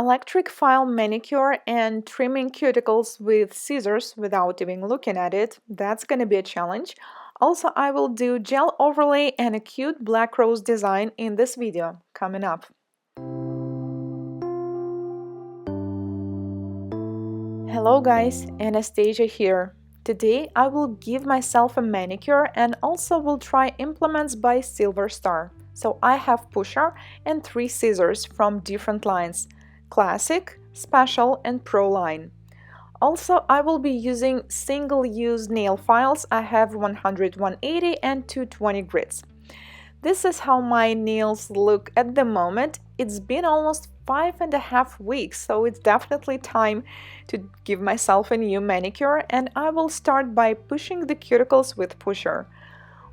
Electric file manicure and trimming cuticles with scissors without even looking at it, that's gonna be a challenge. Also, I will do gel overlay and a cute black rose design in this video coming up. Hello guys, Anastasia here. Today I will give myself a manicure and also will try implements by Silver Star. So I have pusher and 3 scissors from different lines: Classic, Special and Pro line. Also, I will be using single-use nail files. I have 100, 180 and 220 grits. This is how my nails look at the moment. It's been almost 5.5 weeks, so it's definitely time to give myself a new manicure, and I will start by pushing the cuticles with pusher.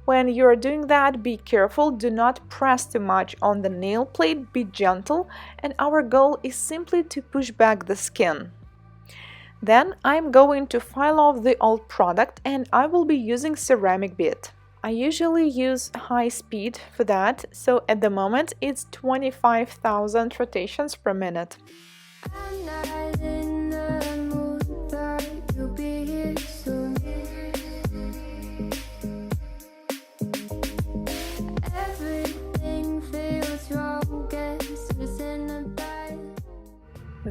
When you're doing that, be careful, do not press too much on the nail plate, be gentle, and our goal is simply to push back the skin. Then I'm going to file off the old product and I will be using ceramic bit. I usually use high speed for that, so at the moment it's 25,000 rotations per minute.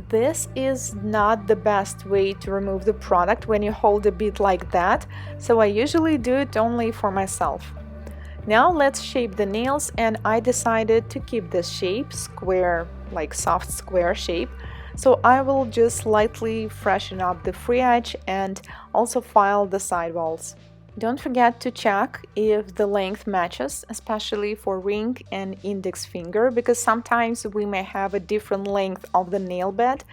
This is not the best way to remove the product when you hold a bit like that, so I usually do it only for myself. Now let's shape the nails, and I decided to keep this shape square, like soft square shape, so I will just lightly freshen up the free edge and also file the side walls. Don't forget to check if the length matches, especially for ring and index finger, because sometimes we may have a different length of the nail bed,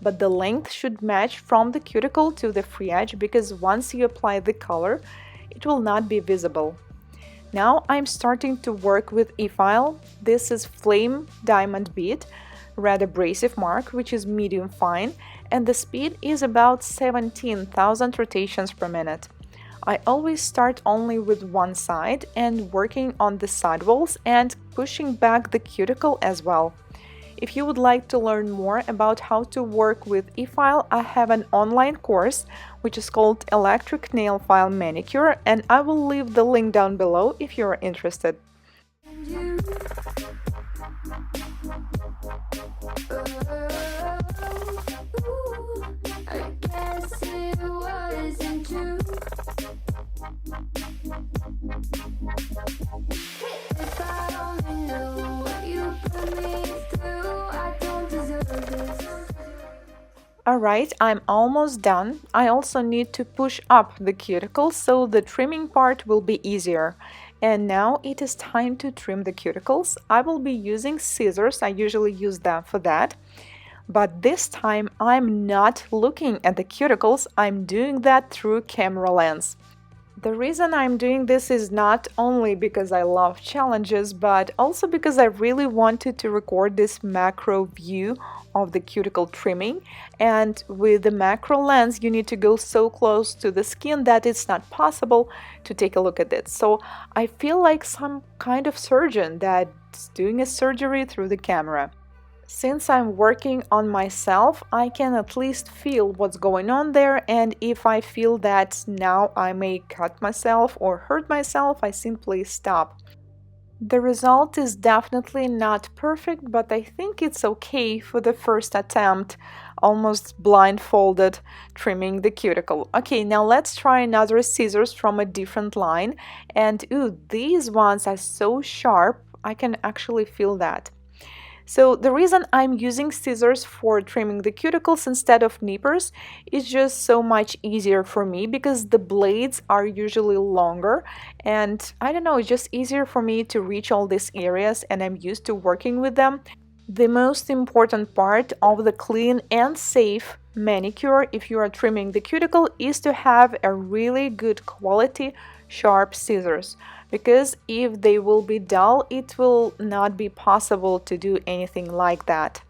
but the length should match from the cuticle to the free edge, because once you apply the color, it will not be visible. Now I'm starting to work with e-file. This is Flame Diamond Bead, red abrasive mark, which is medium fine, and the speed is about 17,000 rotations per minute. I always start only with one side and working on the side walls and pushing back the cuticle as well. If you would like to learn more about how to work with e-file, I have an online course which is called Electric Nail File Manicure, and I will leave the link down below if you are interested. Alright, I'm almost done. I also need to push up the cuticles so the trimming part will be easier. And now it is time to trim the cuticles. I will be using scissors. I usually use them for that. But this time I'm not looking at the cuticles, I'm doing that through camera lens. The reason I'm doing this is not only because I love challenges, but also because I really wanted to record this macro view of the cuticle trimming, and with the macro lens you need to go so close to the skin that it's not possible to take a look at it. So I feel like some kind of surgeon that's doing a surgery through the camera. Since I'm working on myself, I can at least feel what's going on there, and if I feel that now I may cut myself or hurt myself, I simply stop. The result is definitely not perfect, but I think it's okay for the first attempt, almost blindfolded, trimming the cuticle. Okay, now let's try another scissors from a different line, and ooh, these ones are so sharp, I can actually feel that. So the reason I'm using scissors for trimming the cuticles instead of nippers is just so much easier for me, because the blades are usually longer and I don't know, it's just easier for me to reach all these areas and I'm used to working with them. The most important part of the clean and safe manicure if you are trimming the cuticle is to have a really good quality sharp scissors, because if they will be dull, it will not be possible to do anything like that.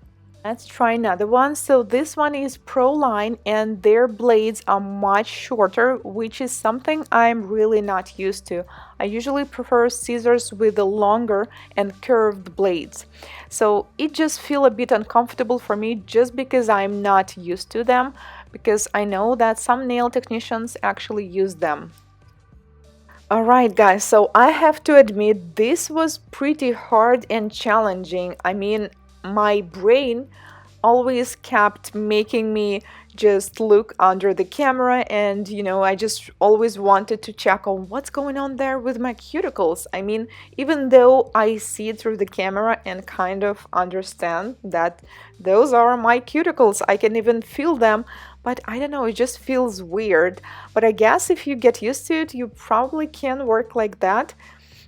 Let's try another one. So this one is Pro Line and their blades are much shorter, which is something I'm really not used to. I usually prefer scissors with the longer and curved blades. So it just feels a bit uncomfortable for me just because I'm not used to them, because I know that some nail technicians actually use them. Alright guys, so I have to admit this was pretty hard and challenging. I mean, my brain always kept making me just look under the camera and I just always wanted to check on what's going on there with my cuticles. I mean, even though I see through the camera and kind of understand that those are my cuticles, I can even feel them, but I don't know, it just feels weird. But I guess if you get used to it, you probably can work like that.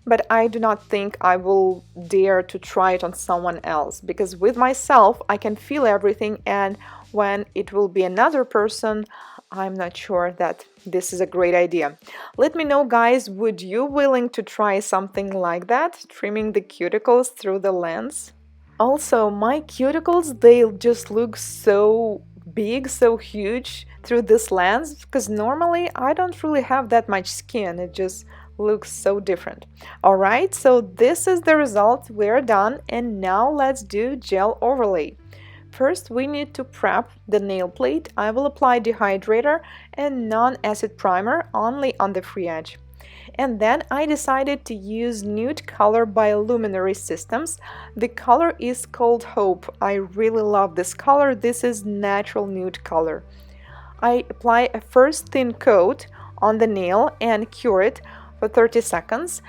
But I do not think I will dare to try it on someone else, because with myself I can feel everything, and when it will be another person, I'm not sure that this is a great idea. Let me know guys, would you willing to try something like that, trimming the cuticles through the lens? Also, my cuticles, they just look so big, so huge through this lens, because normally I don't really have that much skin. It just looks so different. Alright, so this is the result. We're done, and now let's do gel overlay. First, we need to prep the nail plate. I will apply dehydrator and non-acid primer only on the free edge. And then I decided to use Nude Color by Luminary Systems. The color is called Hope. I really love this color. This is natural nude color. I apply a first thin coat on the nail and cure it for 30 seconds.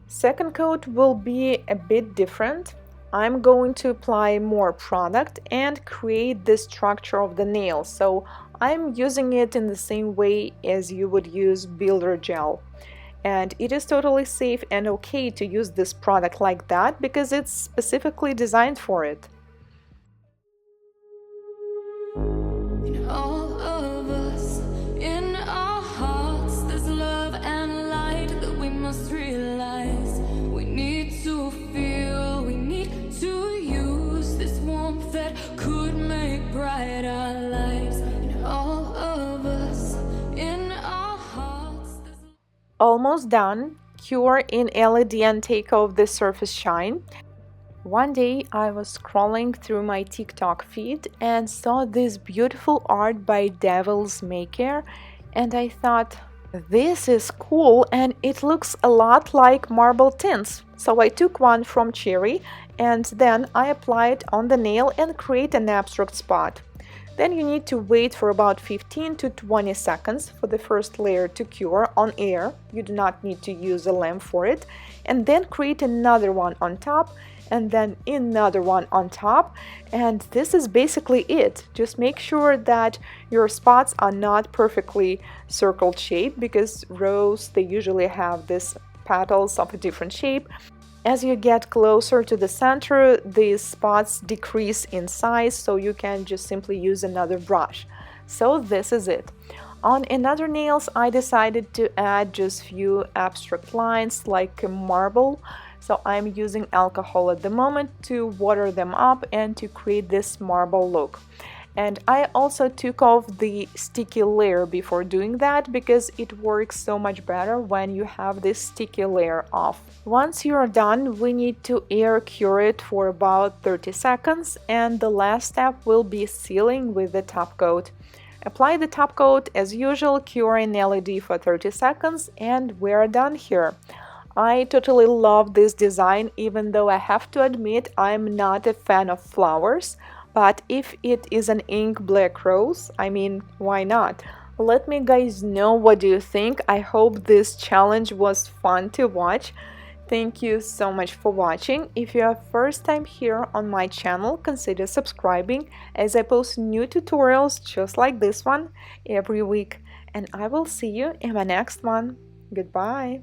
Second coat will be a bit different. I'm going to apply more product and create the structure of the nail. So I'm using it in the same way as you would use builder gel. And it is totally safe and okay to use this product like that because it's specifically designed for it. In all of us, in our hearts, there's love and light that we must realize. We need to feel, we need to use this warmth that could make bright our lives. In all of us, in our hearts. Almost done. Cure in LED and take off the surface shine. One day I was scrolling through my TikTok feed and saw this beautiful art by Devil's Maker, and I thought, this is cool and it looks a lot like marble tints. So I took one from Cherry and then I applied on the nail and create an abstract spot. Then you need to wait for about 15 to 20 seconds for the first layer to cure on air. You do not need to use a lamp for it. And then create another one on top, and then another one on top. And this is basically it. Just make sure that your spots are not perfectly circle shaped, because rose, they usually have these petals of a different shape. As you get closer to the center, these spots decrease in size, so you can just simply use another brush. So this is it. On another nails, I decided to add just few abstract lines like a marble. So I'm using alcohol at the moment to water them up and to create this marble look. And I also took off the sticky layer before doing that, because it works so much better when you have this sticky layer off. Once you're done, we need to air cure it for about 30 seconds, and the last step will be sealing with the top coat. Apply the top coat as usual, cure in LED for 30 seconds, and we're done here. I totally love this design, even though I have to admit I'm not a fan of flowers. But if it is an ink black rose, I mean, why not? Let me guys know what do you think. I hope this challenge was fun to watch. Thank you so much for watching. If you are first time here on my channel, consider subscribing, as I post new tutorials just like this one every week. And I will see you in my next one. Goodbye!